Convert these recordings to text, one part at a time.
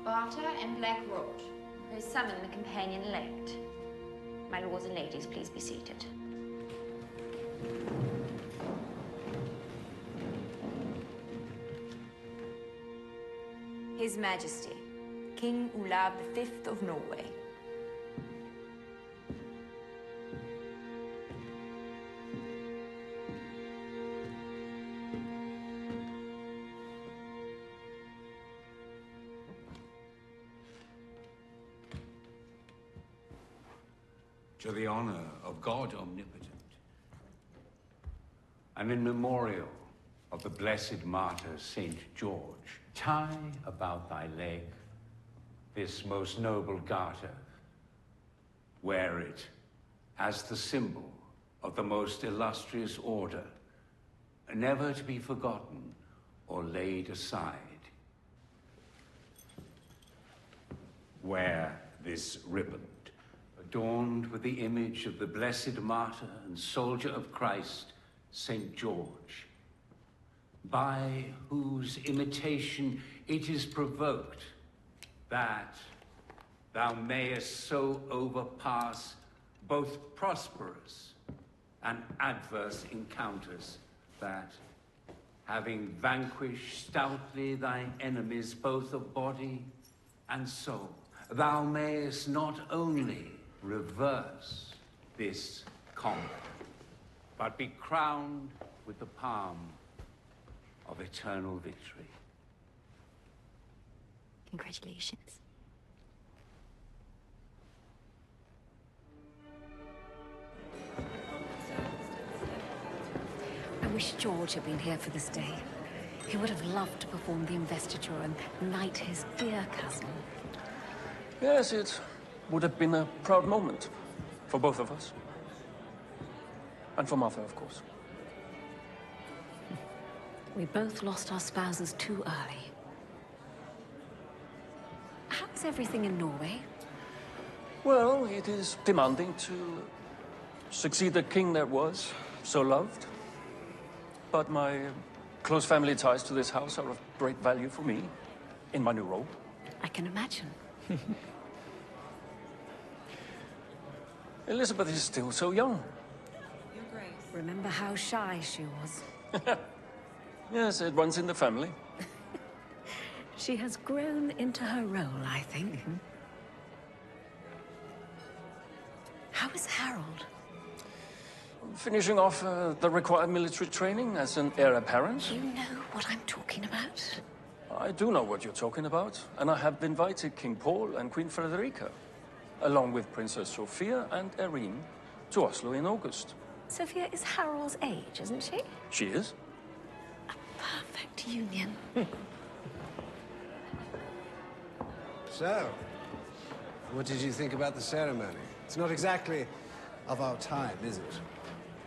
Barter and Black Road, who summon the companion-elect. My lords and ladies, please be seated. His Majesty, King Olav V of Norway. To the honor of God Omnipotent, and in memorial of the blessed martyr Saint George, tie about thy leg this most noble garter. Wear it as the symbol of the most illustrious order, never to be forgotten or laid aside. Wear this ribbon, adorned with the image of the blessed martyr and soldier of Christ, Saint George, by whose imitation it is provoked that thou mayest so overpass both prosperous and adverse encounters, that, having vanquished stoutly thine enemies both of body and soul, thou mayest not only reverse this combat, but be crowned with the palm of eternal victory. Congratulations. I wish George had been here for this day. He would have loved to perform the investiture and knight his dear cousin. Yes, it would have been a proud moment for both of us. And for Mother, of course. We both lost our spouses too early. How's everything in Norway? Well, it is demanding to succeed a king that was so loved. But my close family ties to this house are of great value for me in my new role. I can imagine. Elizabeth is still so young. Your Grace. Remember how shy she was? Yes, it runs in the family. She has grown into her role, I think. How is Harold? Finishing off the required military training as an heir apparent. You know what I'm talking about? I do know what you're talking about, and I have invited King Paul and Queen Frederica, along with Princess Sophia and Erin, to Oslo in August. Sophia is Harold's age, isn't she? She is. A perfect union. So, what did you think about the ceremony? It's not exactly of our time, is it?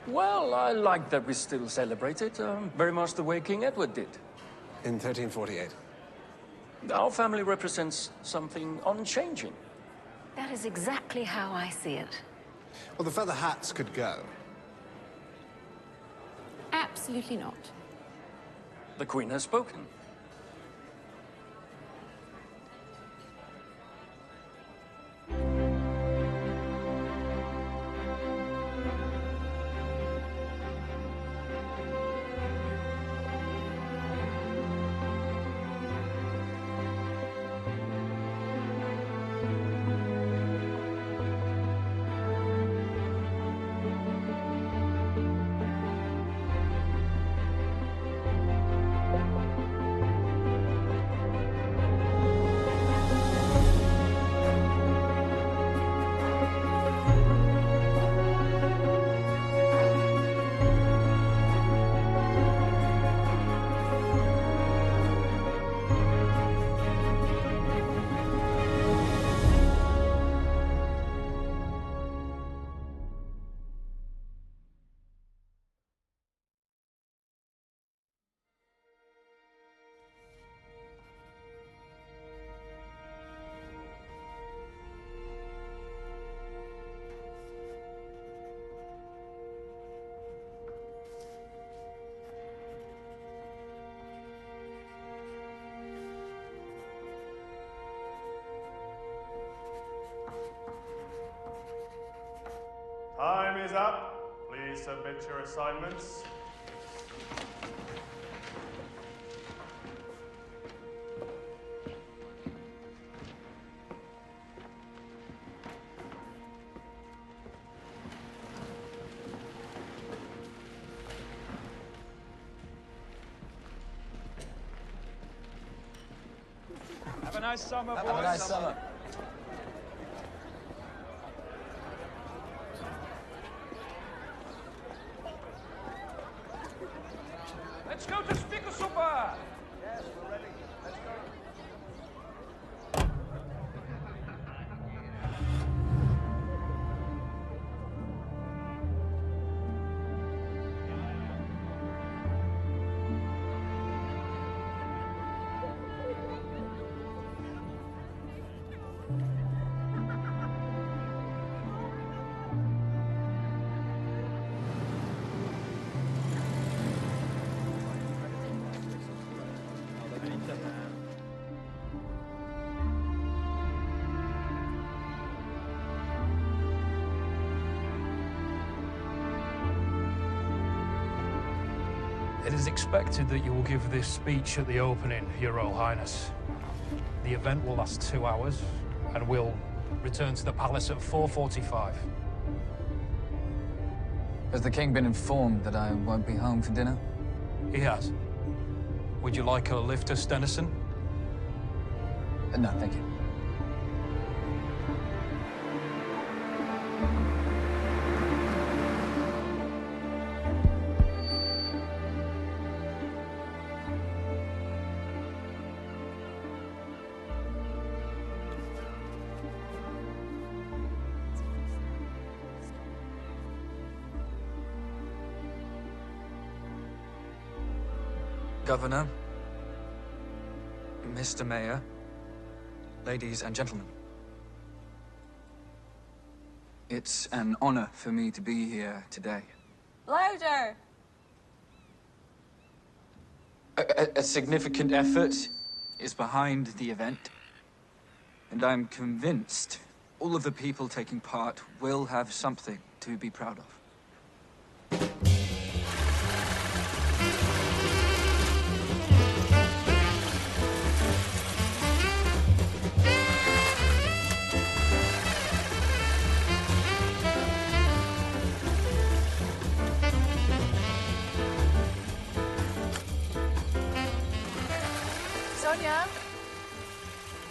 Well, I like that we still celebrate it, very much the way King Edward did. In 1348. Our family represents something unchanging. That is exactly how I see it. Well, the feather hats could go. Absolutely not. The Queen has spoken. up. Please submit your assignments. Have a nice summer, boys. Have a nice summer. Let's go to Spiegelsuppe! Yes, we're ready. Let's go. It is expected that you will give this speech at the opening, Your Royal Highness. The event will last 2 hours, and we'll return to the palace at 4:45. Has the king been informed that I won't be home for dinner? He has. Would you like a lift to Stenison? No, thank you. Governor, Mr. Mayor, ladies and gentlemen. It's an honor for me to be here today. Louder! A significant effort is behind the event, and I'm convinced all of the people taking part will have something to be proud of. Sonia?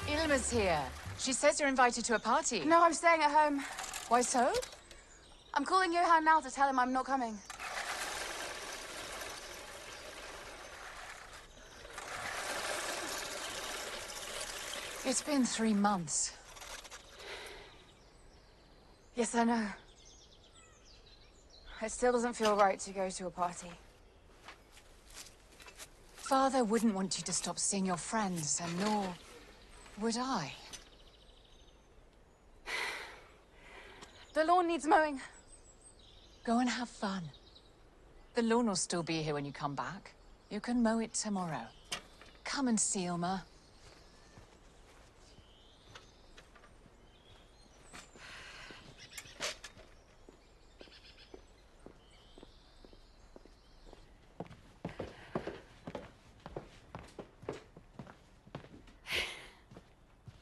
Ilma's here. She says you're invited to a party. No, I'm staying at home. Why so? I'm calling Johan now to tell him I'm not coming. It's been 3 months. Yes, I know. It still doesn't feel right to go to a party. Father wouldn't want you to stop seeing your friends, and nor would I. The lawn needs mowing. Go and have fun. The lawn will still be here when you come back. You can mow it tomorrow. Come and see Ilma.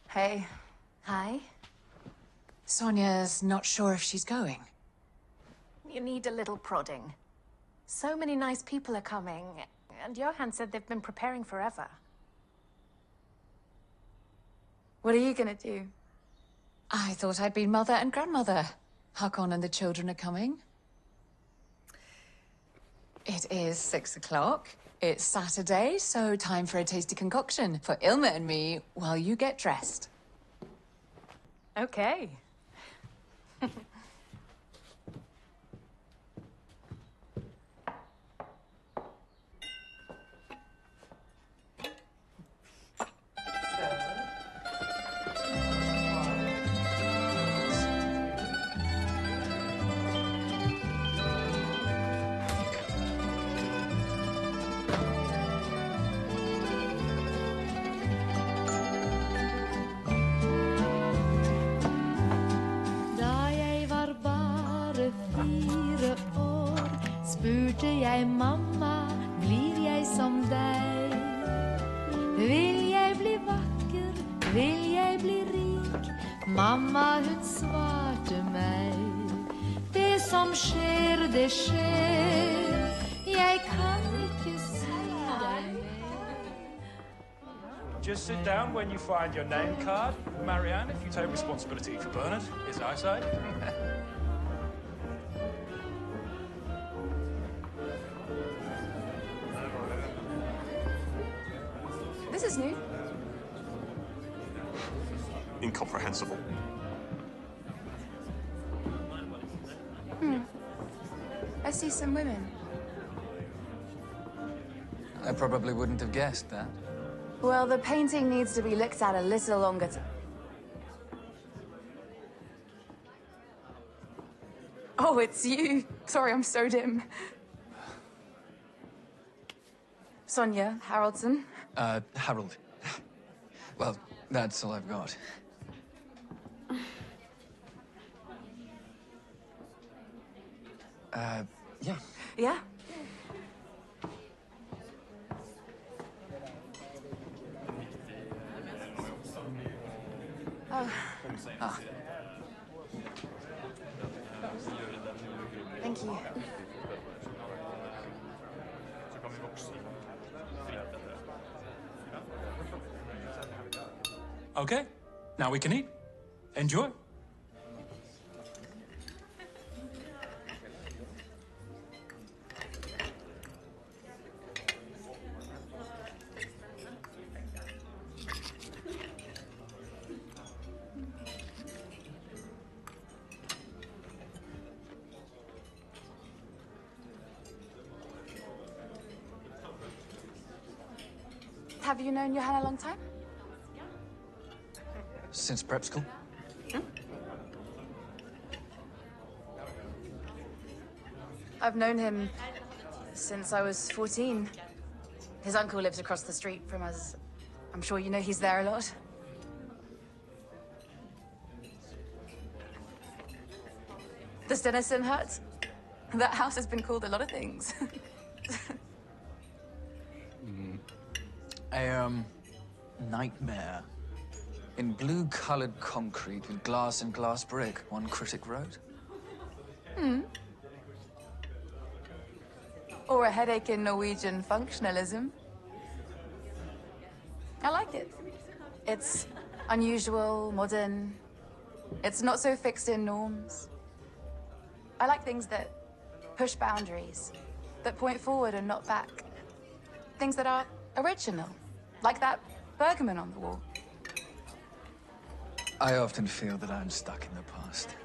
Hey. Hi. Sonia's not sure if she's going. You need a little prodding. So many nice people are coming, and Johan said they've been preparing forever. What are you gonna do? I thought I'd be mother and grandmother. Hakon and the children are coming. It is 6 o'clock. It's Saturday, so time for a tasty concoction for Ilma and me while you get dressed. Okay. ikke jeg mamma, blir jeg som deg. Vil jeg bli vakker, vil jeg bli rik? Mamma, hun svarte meg. Det som skjer, det skjer. Jeg kan ikke si deg. Just sit down when you find your name card. Marianne, if you take responsibility for Bernard, his eyesight. This is new. Incomprehensible. I see some women. I probably wouldn't have guessed that. Well, the painting needs to be looked at a little longer. Oh, it's you. Sorry, I'm so dim. Sonia Haroldson. Harold. Well, that's all I've got. Yeah. Yeah? Oh. Ah. Thank you. Okay, now we can eat. Enjoy. Have you known Johan a long time? Since prep school? I've known him since I was 14. His uncle lives across the street from us. I'm sure you know he's there a lot. The Stenison hut? That house has been called a lot of things. A, nightmare. In blue-colored concrete with glass and glass brick, one critic wrote. Or a headache in Norwegian functionalism. I like it. It's unusual, modern. It's not so fixed in norms. I like things that push boundaries, that point forward and not back. Things that are original, like that Bergman on the wall. I often feel that I'm stuck in the past.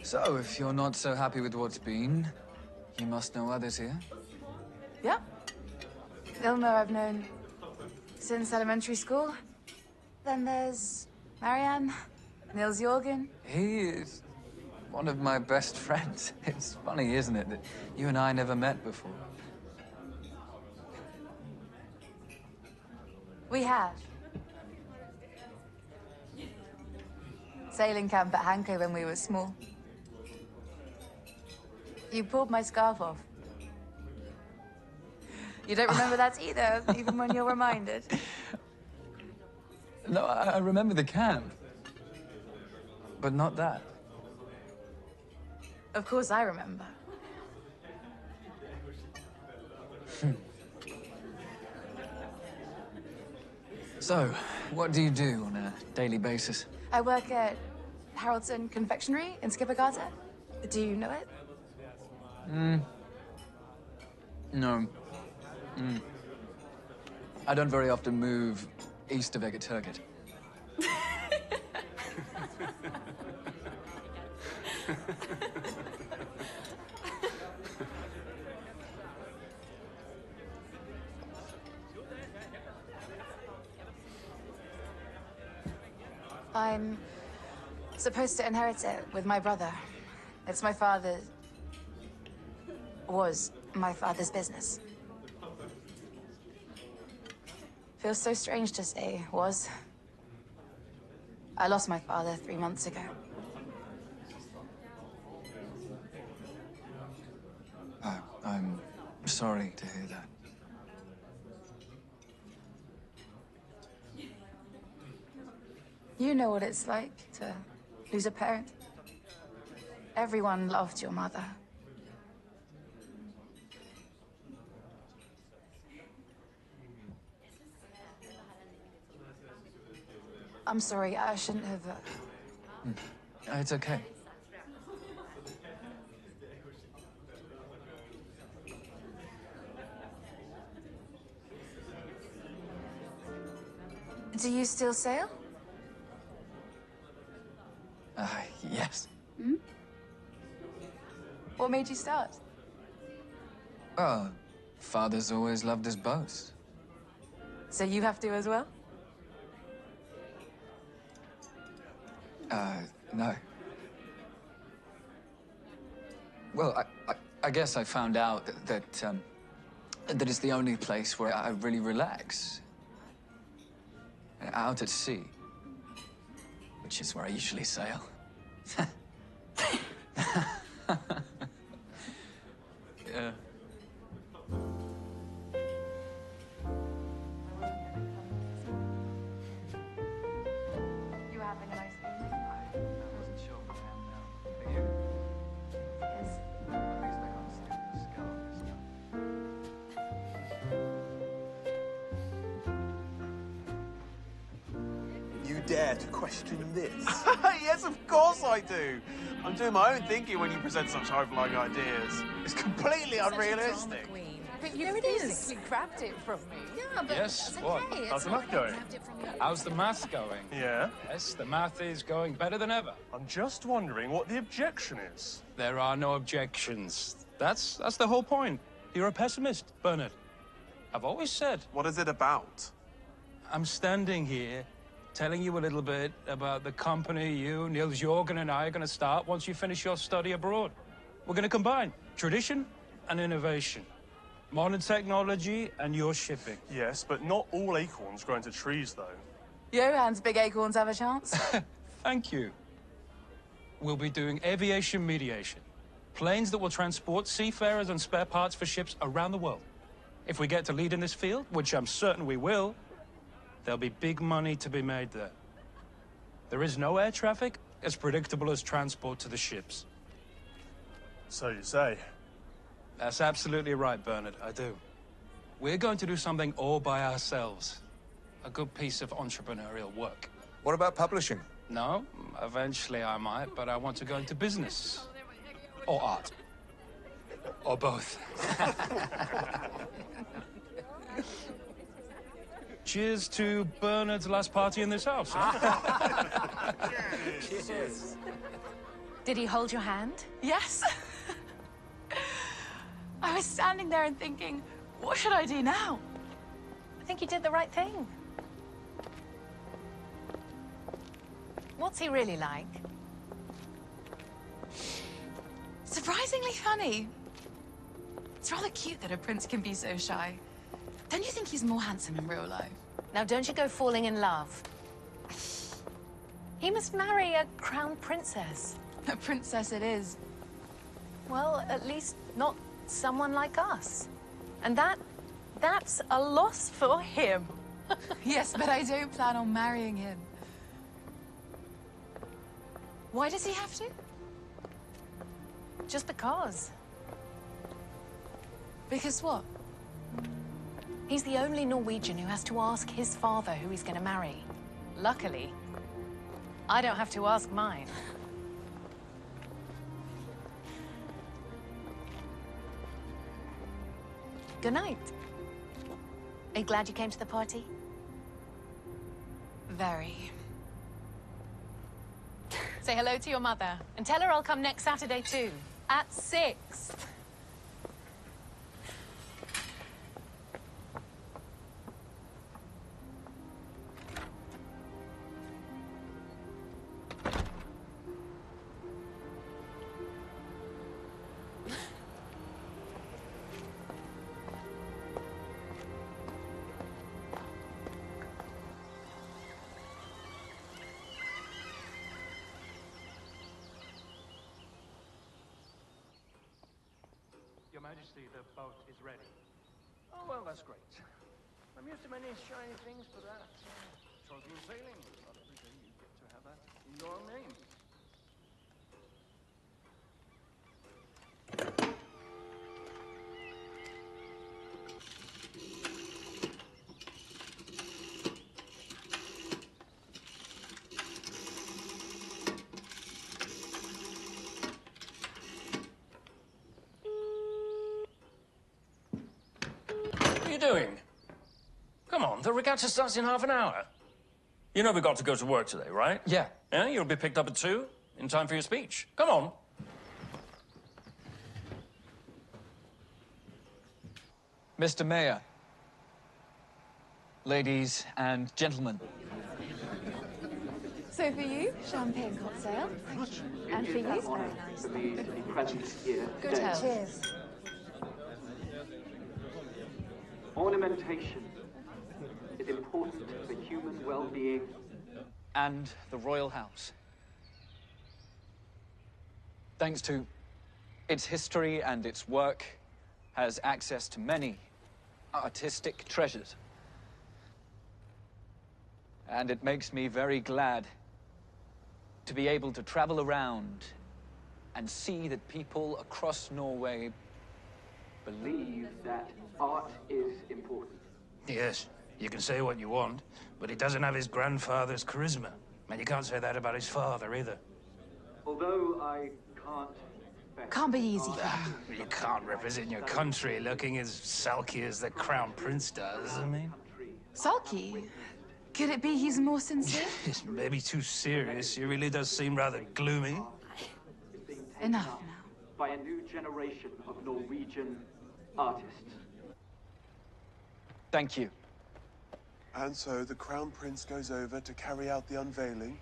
So, if you're not so happy with what's been, you must know others here. Yeah. Ilma I've known since elementary school. Then there's Marianne, Nils Jorgen. He is one of my best friends. It's funny, isn't it, that you and I never met before? We have. Sailing camp at Hanko when we were small. You pulled my scarf off. You don't remember that either, even when you're reminded. No, I remember the camp. But not that. Of course I remember. So, what do you do on a daily basis? I work at Haroldson Confectionery in Skippergata. Do you know it? No. I don't very often move east of Egerturget. I'm supposed to inherit it with my brother. It's my father's... was my father's business. Feels so strange to say was. I lost my father 3 months ago. I'm sorry to hear that. You know what it's like to lose a parent. Everyone loved your mother. I'm sorry, I shouldn't have... It's okay. Do you still sail? Yes. Hmm? What made you start? Well, Father's always loved his boats. So you have to as well? No. Well, I guess I found out that it's the only place where I really relax. Out at sea. Which is where I usually sail. Yeah. You having a nice evening? I wasn't sure if I am now. Are you? Yes. At least I can't sleep with a skull and stuff. You dare to question this? Yes, of course I do. I'm doing my own thinking when you present such high-flying ideas. It's completely unrealistic. But you physically grabbed it from me. Yeah, but Yes, that's what? okay. How's the math going? How's the math going? Yeah? Yes, the math is going better than ever. I'm just wondering what the objection is. There are no objections. That's the whole point. You're a pessimist, Bernard. I've always said. What is it about? I'm standing here telling you a little bit about the company you, Niels Jorgen, and I are going to start once you finish your study abroad. We're going to combine tradition and innovation. Modern technology and your shipping. Yes, but not all acorns grow into trees, though. Johann's big acorns have a chance. Thank you. We'll be doing aviation mediation. Planes that will transport seafarers and spare parts for ships around the world. If we get to lead in this field, which I'm certain we will, there'll be big money to be made there. There is no air traffic as predictable as transport to the ships. So you say. That's absolutely right, Bernard. I do. We're going to do something all by ourselves. A good piece of entrepreneurial work. What about publishing? No, eventually I might, but I want to go into business. Or art. Or both. Cheers to Bernard's last party in this house. Huh? Cheers. Did he hold your hand? Yes. I was standing there and thinking, what should I do now? I think you did the right thing. What's he really like? Surprisingly funny. It's rather cute that a prince can be so shy. Don't you think he's more handsome in real life? Now, don't you go falling in love. He must marry a crown princess. A princess it is. Well, at least not someone like us. And that's a loss for him. Yes, but I don't plan on marrying him. Why does he have to? Just because. Because what? He's the only Norwegian who has to ask his father who he's going to marry. Luckily, I don't have to ask mine. Good night. Are you glad you came to the party? Very. Say hello to your mother, and tell her I'll come next Saturday too, at 6. Majesty, the boat is ready. Oh, well, that's great. I'm used to many shiny things for that. Trophy and sailing. Not every day you get to have that in your own name. What are you doing? Come on, the regatta starts in half an hour. You know we got to go to work today, right? Yeah. Yeah, you'll be picked up at 2, in time for your speech. Come on. Mr. Mayor, ladies and gentlemen. So for you, champagne cocktail. Thank you. And for you, very nice. For me to be present here Good today. health. Cheers. Ornamentation is important for human well-being. And the royal house. Thanks to its history and its work, has access to many artistic treasures. And it makes me very glad to be able to travel around and see that people across Norway Believe that art is important. Yes, you can say what you want, but he doesn't have his grandfather's charisma. And you can't say that about his father either. Although I Can't be easy for him. You can't represent your country looking as sulky as the Crown Prince does, I mean. Sulky? Could it be he's more sincere? It's maybe too serious. He really does seem rather gloomy. Enough now. by a new generation of Norwegian artists. Thank you. And so the Crown Prince goes over to carry out the unveiling.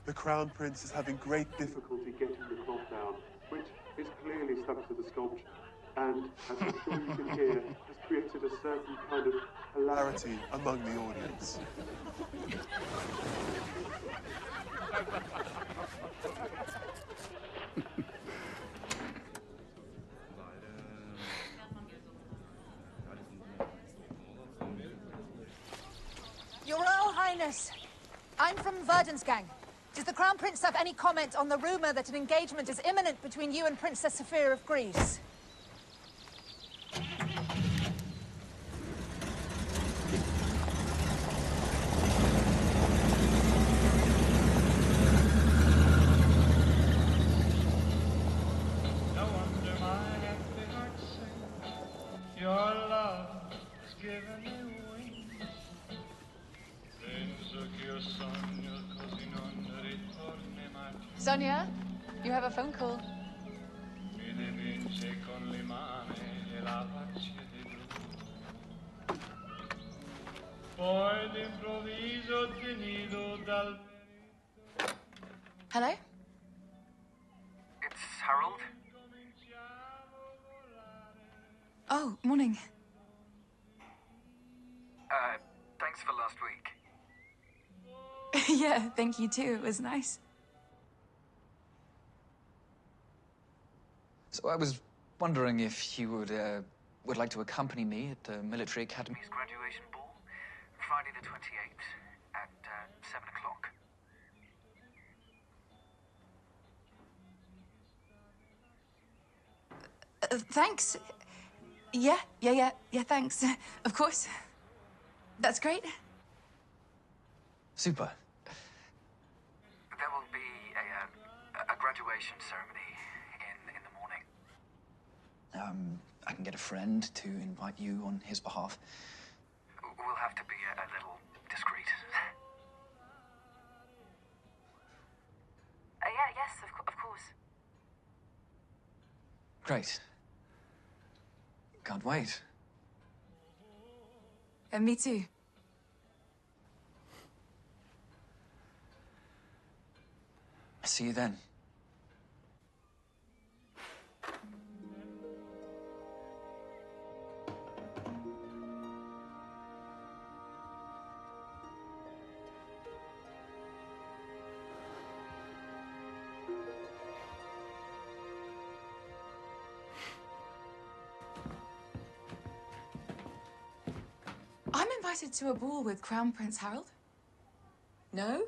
The Crown Prince is having great difficulty getting the cloth down, which is clearly stuck to the sculpture. And, as I'm sure you can hear, has created a certain kind of hilarity among the audience. Your Royal Highness, I'm from Verdensgang. Does the Crown Prince have any comment on the rumor that an engagement is imminent between you and Princess Sophia of Greece? No wonder my happy heart sings. Your love has given me wings. Penso che io sogno così non ritorni mai. Sonia, you have a phone call. Mi dipinge con le mani e la faccia di blu. Poi d'improvviso tenido dal Hello? It's Harold. Oh, morning. Thanks for last week. Yeah, thank you too. It was nice. So I was wondering if you would like to accompany me at the military academy's graduation ball, Friday the 28th at 7 o'clock. Thanks. Yeah, thanks. Of course. That's great. Super. There will be a graduation ceremony in the morning. I can get a friend to invite you on his behalf. We'll have to be a little discreet. Yes, of course. Great. Can't wait. And me too. See you then. invited to a ball with Crown Prince Harold? No?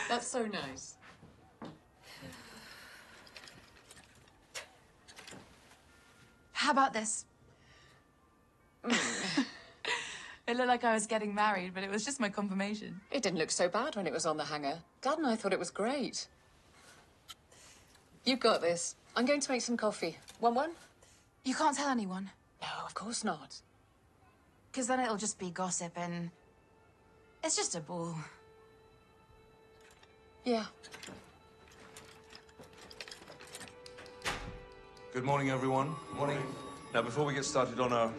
That's so nice. How about this? It looked like I was getting married, but it was just my confirmation. It didn't look so bad when it was on the hanger. Dad and I thought it was great. You've got this. I'm going to make some coffee. Want one? You can't tell anyone? No, of course not. Because then it'll just be gossip and... it's just a ball. Yeah. Good morning, everyone. Morning. Now, before we get started on our...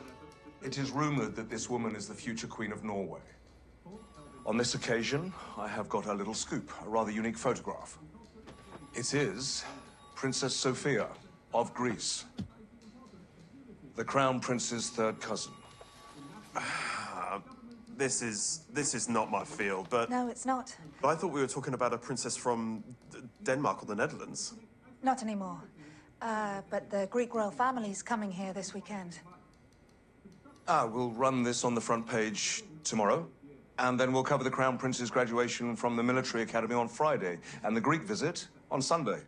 It is rumored that this woman is the future Queen of Norway. On this occasion, I have got a little scoop, a rather unique photograph. It is Princess Sophia of Greece, the Crown Prince's third cousin. This is not my field, but... No, it's not. I thought we were talking about a princess from Denmark or the Netherlands. Not anymore. But the Greek royal family's coming here this weekend. We'll run this on the front page tomorrow, and then we'll cover the Crown Prince's graduation from the military academy on Friday, and the Greek visit on Sunday.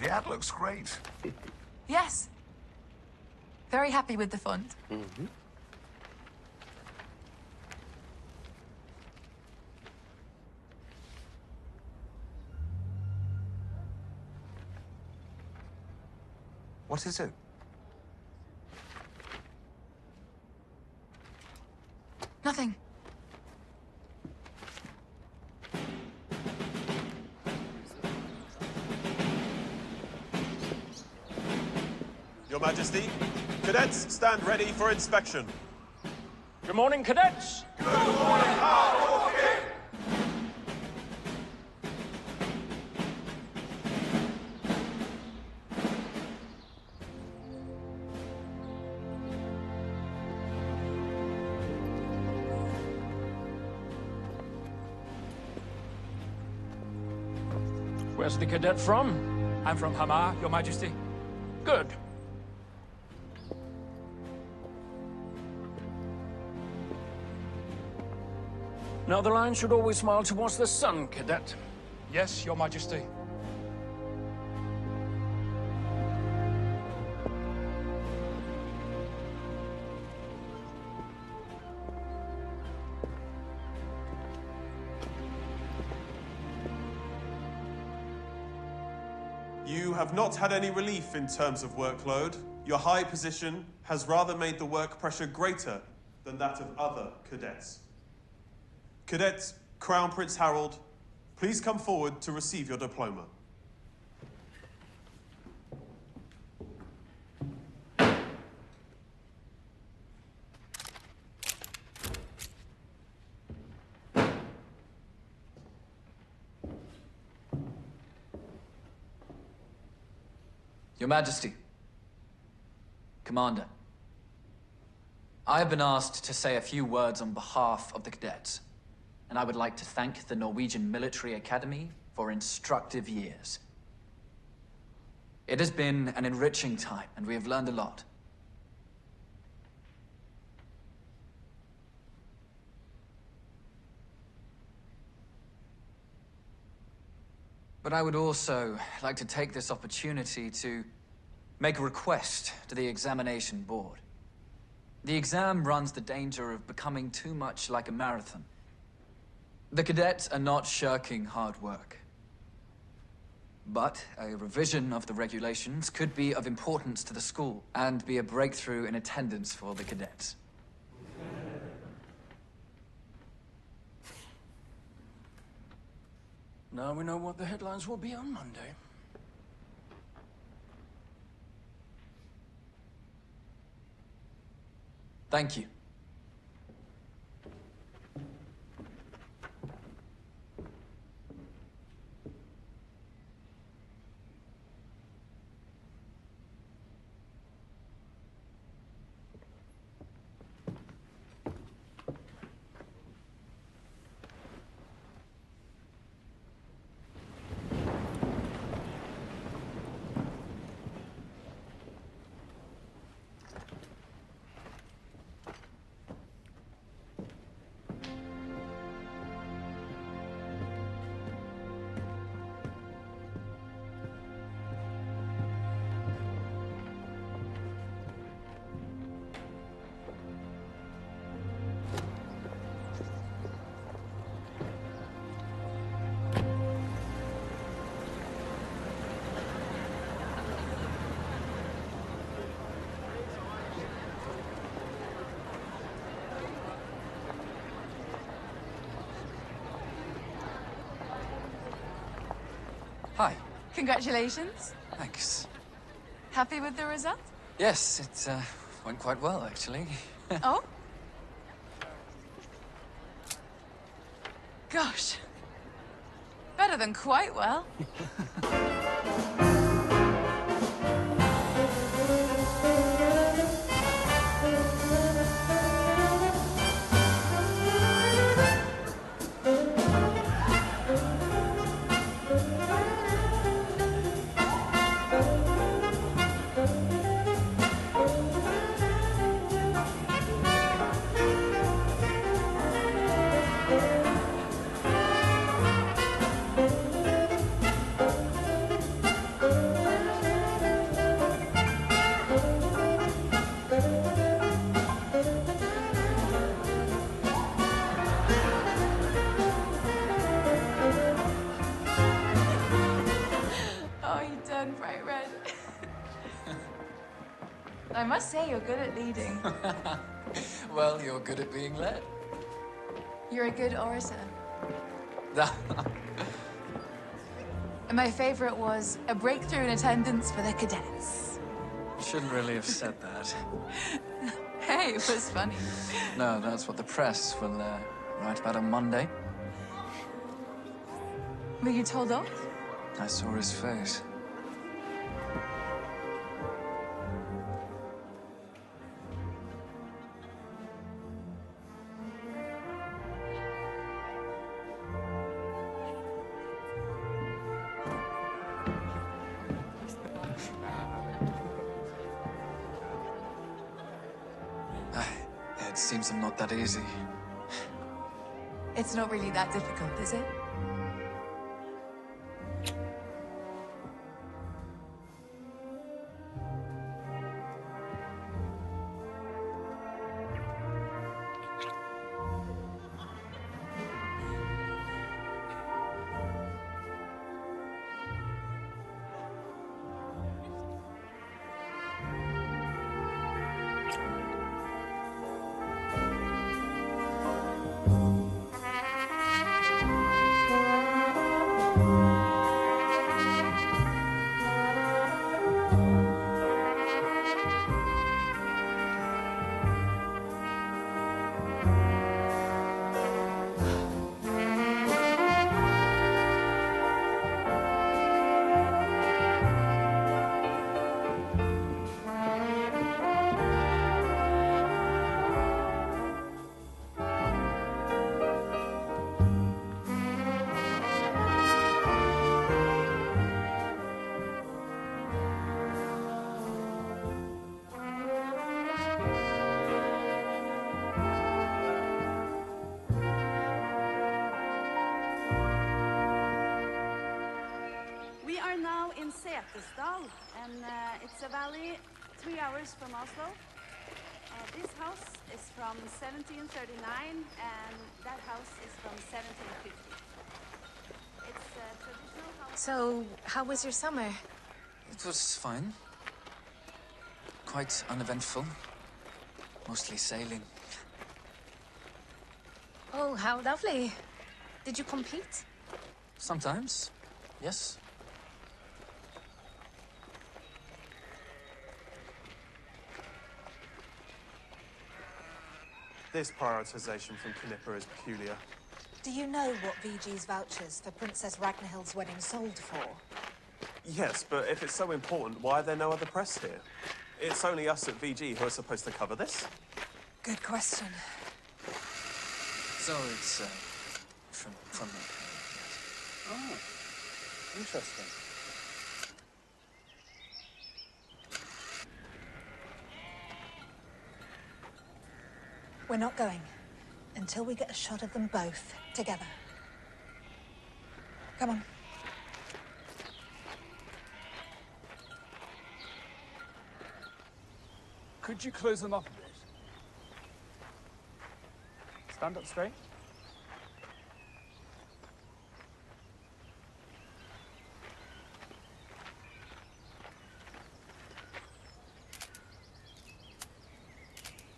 The ad looks great. Yes. Very happy with the font. Mm-hmm. What is it? Nothing. Your Majesty, cadets stand ready for inspection. Good morning, cadets. Good morning, our King. Where's the cadet from? I'm from Hamar, Your Majesty. Good. Now the line should always smile towards the sun, cadet. Yes, Your Majesty. You have not had any relief in terms of workload. Your high position has rather made the work pressure greater than that of other cadets. Cadet Crown Prince Harold, please come forward to receive your diploma. Your Majesty, Commander, I have been asked to say a few words on behalf of the cadets, and I would like to thank the Norwegian Military Academy for instructive years. It has been an enriching time, and we have learned a lot. But I would also like to take this opportunity to make a request to the examination board. The exam runs the danger of becoming too much like a marathon. The cadets are not shirking hard work. But a revision of the regulations could be of importance to the school and be a breakthrough in attendance for the cadets. Now we know what the headlines will be on Monday. Thank you. Hi. Congratulations. Thanks. Happy with the result? Yes, it went quite well, actually. Oh? Gosh. Better than quite well. Oh, you turned bright red. I must say, you're good at leading. Well, you're good at being led. You're a good orator. And my favorite was a breakthrough in attendance for the cadets. Shouldn't really have said that. Hey, it was funny. No, that's what the press will write about on Monday. Were you told off? I saw his face. It seems I'm not that easy. It's not really that difficult, is it? We are now in Setesdal, and it's a valley 3 hours from Oslo. This house is from 1739, and that house is from 1750. It's a traditional house. So, how was your summer? It was fine. Quite uneventful. Mostly sailing. Oh, how lovely. Did you compete? Sometimes, yes. This prioritization from Knipper is peculiar. Do you know what VG's vouchers for Princess Ragnhild's wedding sold for? Yes, but if it's so important, why are there no other press here? It's only us at VG who are supposed to cover this. Good question. So it's from me. Oh, interesting. We're not going until we get a shot of them both together. Come on. Could you close them up a bit? Stand up straight.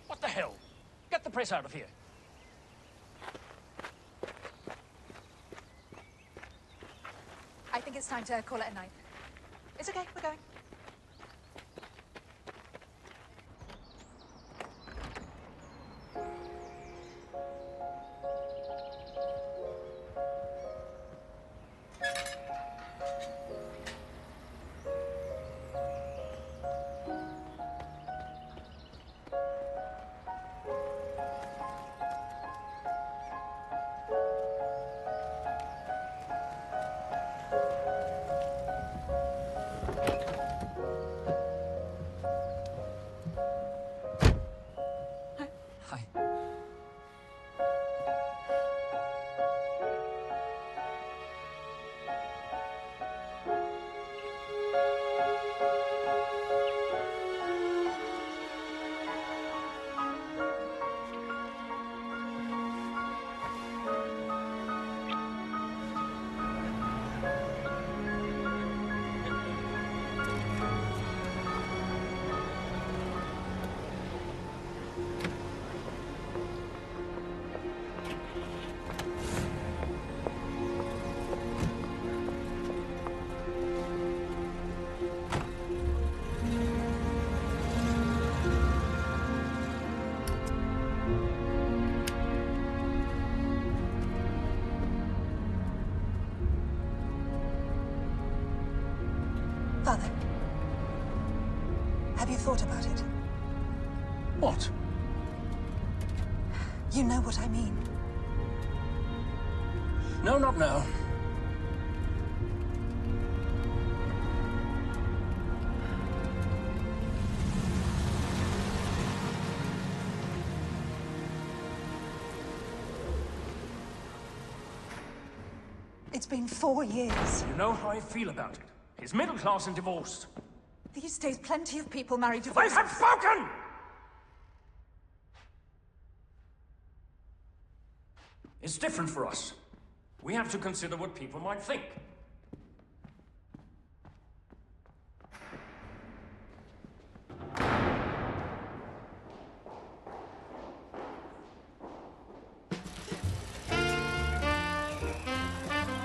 What the hell? Get the press out of here. I think think it's time to call it a night. It's okay, we're going. Father, have you thought about it? What? You know what I mean. No, not now. It's been 4 years. You know how I feel about it. He's middle class and divorced. These days, plenty of people marry I divorced. have spoken! It's different for us. We have to consider what people might think.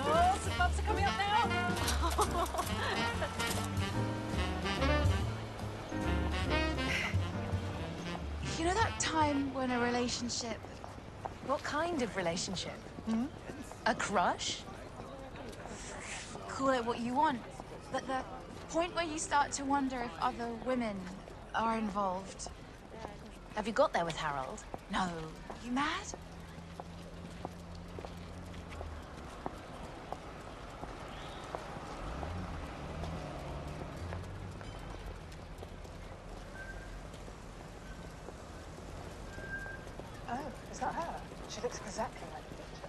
Oh, some bumps are coming up now. You know that time when a relationship... What kind of relationship? A crush? Call it what you want, but the point where you start to wonder if other women are involved. Have you got there with Harold? No. You mad? Oh, is that her? She looks exactly like the picture.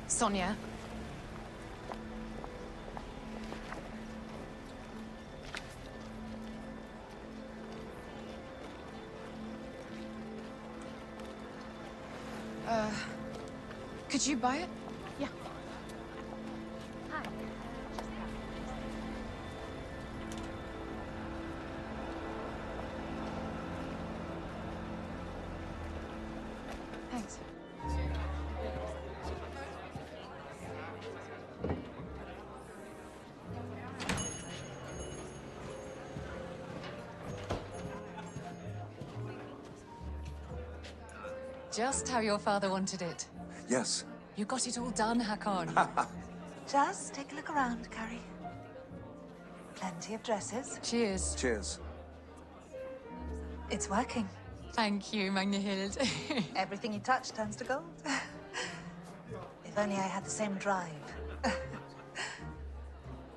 Sonia. Could you buy it? Yeah. Hi. Thanks. Just how your father wanted it. Yes. You got it all done, Hakon. Just take a look around, Carrie. Plenty of dresses. Cheers. Cheers. It's working. Thank you, Magnhild. Everything you touch turns to gold. If only I had the same drive.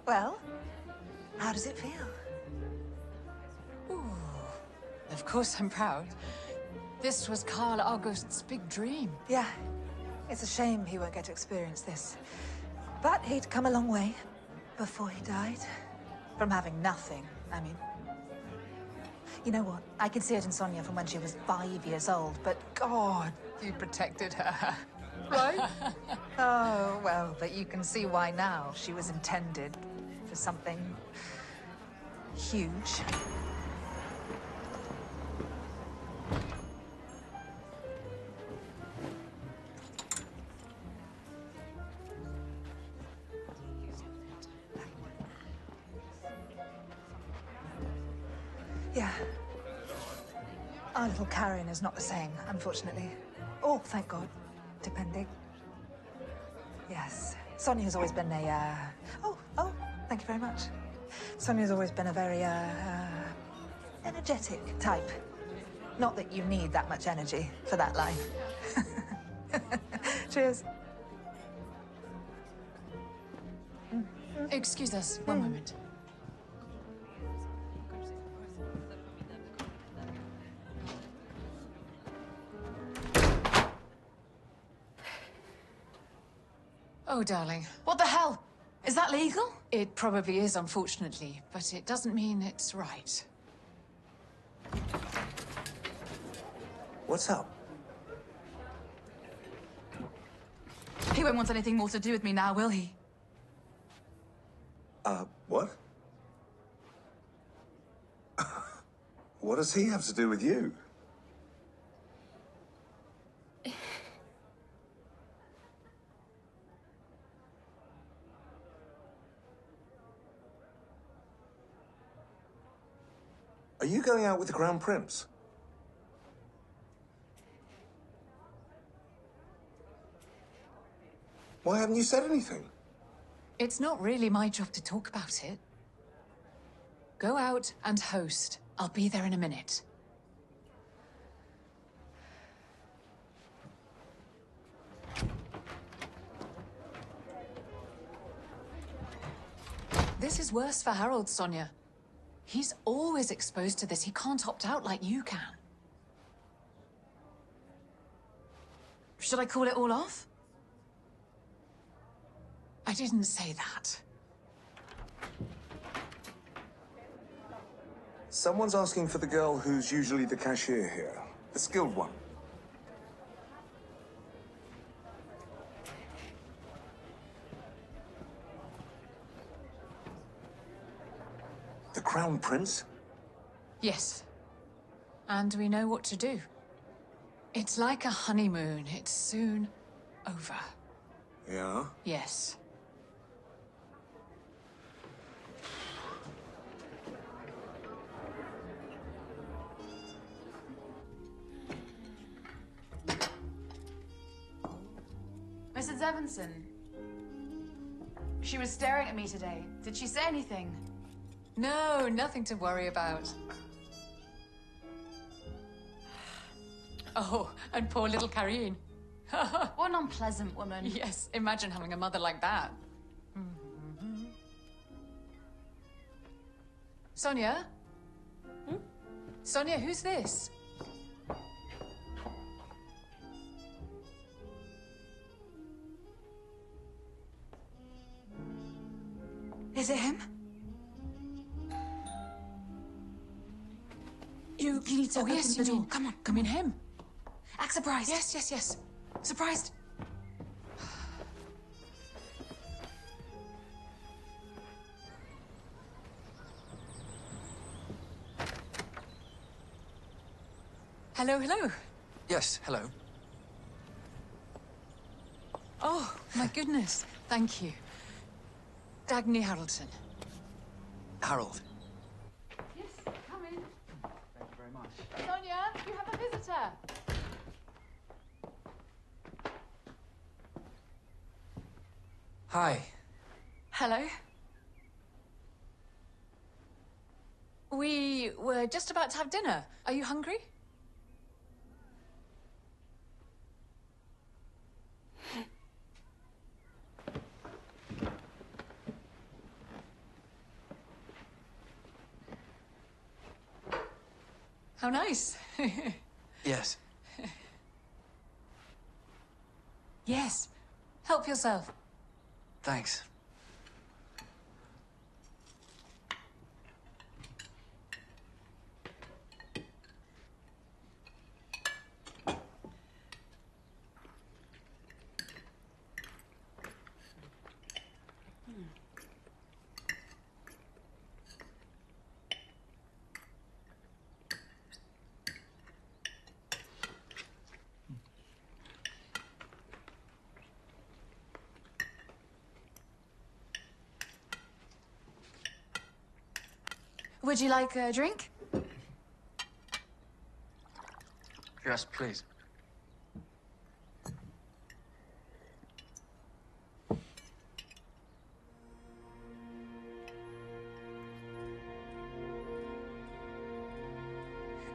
Well, how does it feel? Ooh. Of course I'm proud. This was Carl August's big dream. Yeah. It's a shame he won't get to experience this. But he'd come a long way before he died. From having nothing, I mean. You know what? I can see it in Sonia from when she was 5 years old, but God, you protected her. Right? Oh, well, but you can see why now. She was intended for something huge. Yeah. Our little Karen is not the same, unfortunately. Oh, thank God. Depending. Yes. Sonia's always been a, Oh, thank you very much. Sonia's always been a very, energetic type. Not that you need that much energy for that life. Cheers. Excuse us, one moment. Oh, darling. What the hell? Is that legal? It probably is, unfortunately, but it doesn't mean it's right. What's up? He won't want anything more to do with me now, will he? What? What does he have to do with you? Are you going out with the Crown Prince? Why haven't you said anything? It's not really my job to talk about it. Go out and host. I'll be there in a minute. This is worse for Harold, Sonia. He's always exposed to this. He can't opt out like you can. Should I call it all off? I didn't say that. Someone's asking for the girl who's usually the cashier here. The skilled one. The Crown Prince? Yes. And we know what to do. It's like a honeymoon. It's soon over. Yeah? Yes. Mrs. Evanson. She was staring at me today. Did she say anything? No, nothing to worry about. Oh, and poor little Karine. What an unpleasant woman. Yes, imagine having a mother like that. Sonia? Sonia, who's this? Is it him? You need to open yes, the you door. mean, Come on, come in him. Act surprised. Yes, yes, yes. Surprised. Hello, hello. Yes, hello. Oh, my goodness. Thank you. Dagny Harrelson. Harold. Yes, come in. Thank you very much. Sonia, you have a visitor. Hi. Hello. We were just about to have dinner. Are you hungry? How nice. Yes. Yes. Help yourself. Thanks. Would you like a drink? Yes, please.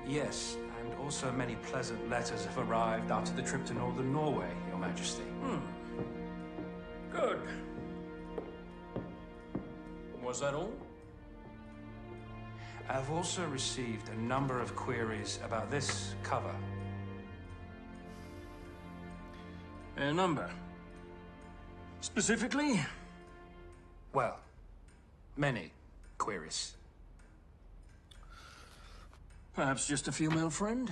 Yes, and also many pleasant letters have arrived after the trip to northern Norway, Your Majesty. Good. Was that all? I've also received a number of queries about this cover. A number? Specifically? Well, many queries. Perhaps just a female friend?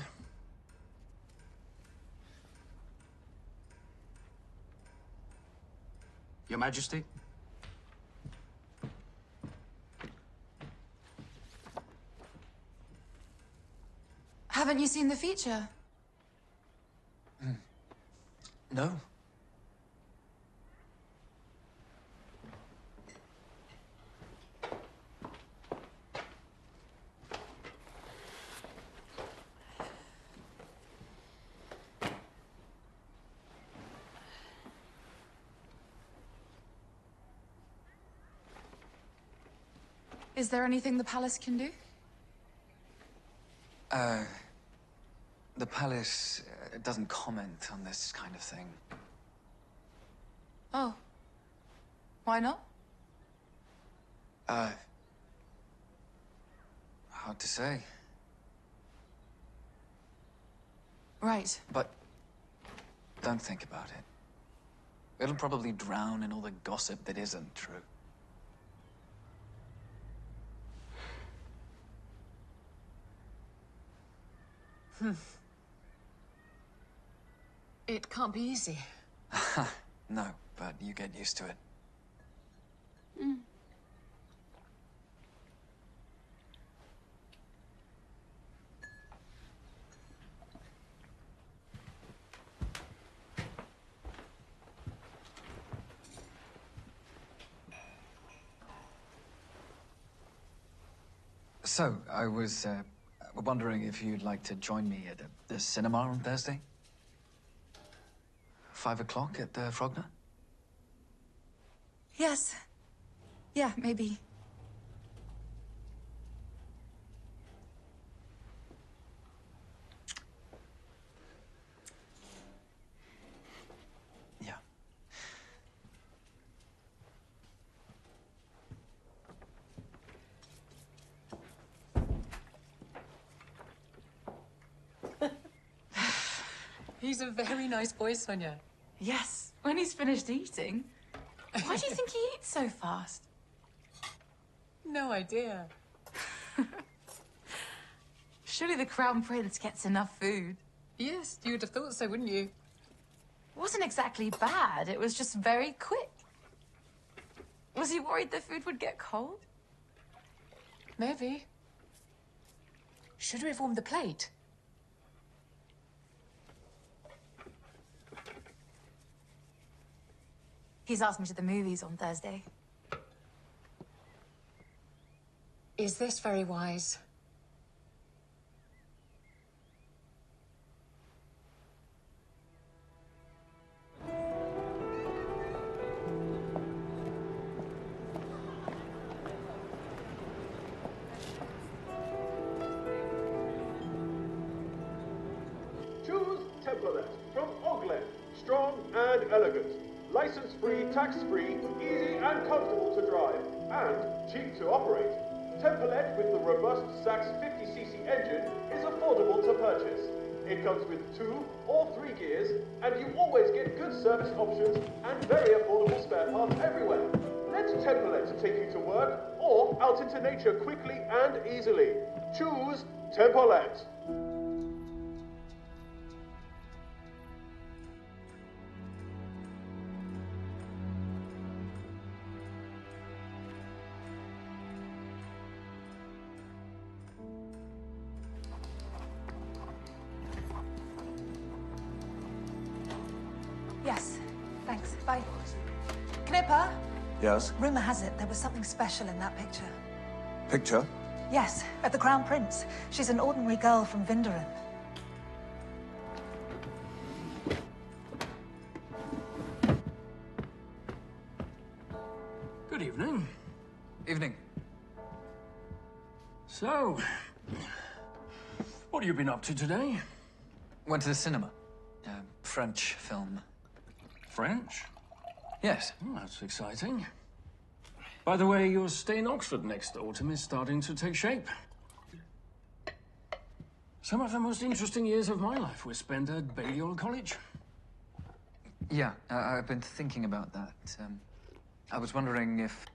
Your Majesty? Haven't you seen the feature? No. Is there anything the palace can do? The palace doesn't comment on this kind of thing. Oh. Why not? Hard to say. Right. But don't think about it. It'll probably drown in all the gossip that isn't true. It can't be easy. No, but you get used to it. So, I was wondering if you'd like to join me at the cinema on Thursday? 5 o'clock at the Frogner? Yes. Yeah, maybe. Yeah. He's a very nice boy, Sonia. Yes, when he's finished eating. Why do you think he eats so fast? No idea. Surely the Crown Prince gets enough food. Yes, you would have thought so, wouldn't you? Wasn't exactly bad, it was just very quick. Was he worried the food would get cold? Maybe. Should we have warmed the plate? He's asked me to the movies on Thursday. Is this very wise? Choose Templaret from Oglen. Strong and elegant. License-free, tax-free, easy and comfortable to drive, and cheap to operate. Templaret with the robust Sachs 50cc engine is affordable to purchase. It comes with 2 or 3 gears, and you always get good service options and very affordable spare parts everywhere. Let Templaret take you to work or out into nature quickly and easily. Choose Templaret. Yes, thanks. Bye. Knipper, Yes? rumor has it there was something special in that picture. Picture? Yes, at the Crown Prince. She's an ordinary girl from Vinderen. Good evening. Evening. So, what have you been up to today? Went to the cinema. French film. French? Yes. Oh, that's exciting. By the way, your stay in Oxford next autumn is starting to take shape. Some of the most interesting years of my life were spent at Balliol College. Yeah, I've been thinking about that. I was wondering if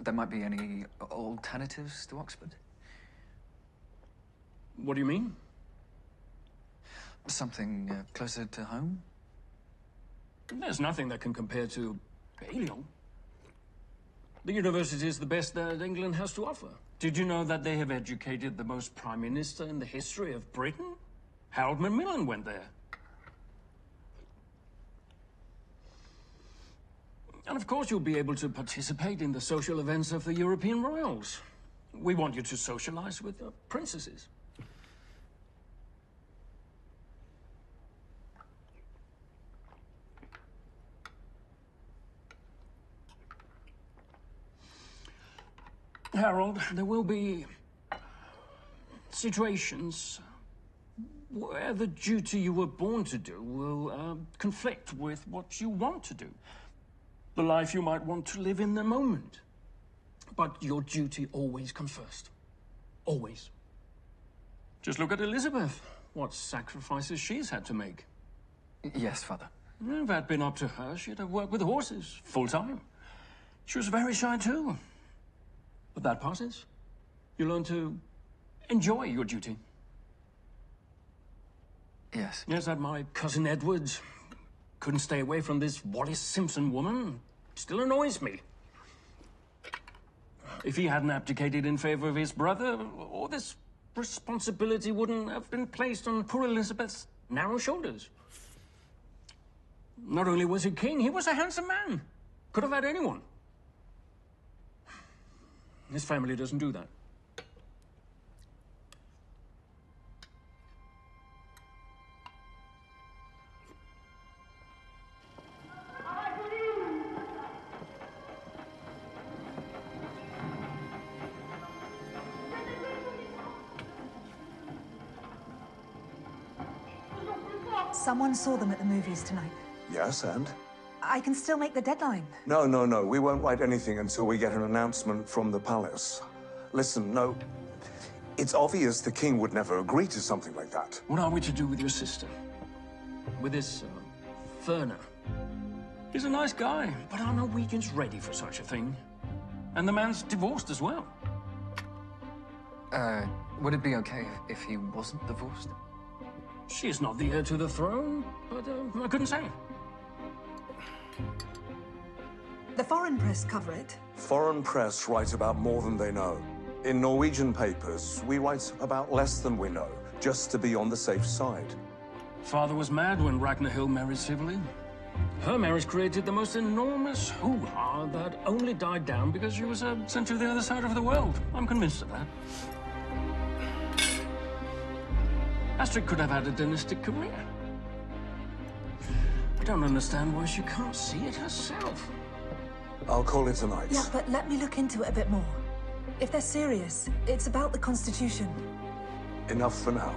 there might be any alternatives to Oxford. What do you mean? Something closer to home? There's nothing that can compare to Balliol. The university is the best that England has to offer. Did you know that they have educated the most prime minister in the history of Britain? Harold Macmillan went there. And of course you'll be able to participate in the social events of the European royals. We want you to socialize with the princesses. Harold, there will be situations where the duty you were born to do will conflict with what you want to do. The life you might want to live in the moment. But your duty always comes first. Always. Just look at Elizabeth. What sacrifices she's had to make. Yes, Father. If that had been up to her, she'd have worked with horses, full-time. She was very shy too. But that passes. You learn to enjoy your duty. Yes. Yes, that my cousin Edward couldn't stay away from this Wallis Simpson woman still annoys me. If he hadn't abdicated in favor of his brother, all this responsibility wouldn't have been placed on poor Elizabeth's narrow shoulders. Not only was he king, he was a handsome man. Could have had anyone. His family doesn't do that. Someone saw them at the movies tonight. Yes, and? I can still make the deadline. No, no, no. We won't write anything until we get an announcement from the palace. Listen, no. It's obvious the king would never agree to something like that. What are we to do with your sister? With this, Ferner? He's a nice guy, but are Norwegians ready for such a thing? And the man's divorced as well. Would it be okay if he wasn't divorced? She's not the heir to the throne, but I couldn't say. The foreign press cover it. Foreign press write about more than they know. In Norwegian papers, we write about less than we know, just to be on the safe side. Father was mad when Ragnhild married civilly. Her marriage created the most enormous hoo-ha that only died down because she was sent to the other side of the world. I'm convinced of that. Astrid could have had a dynastic career. I don't understand why she can't see it herself. I'll call it tonight. Yeah, but let me look into it a bit more. If they're serious, it's about the Constitution. Enough for now.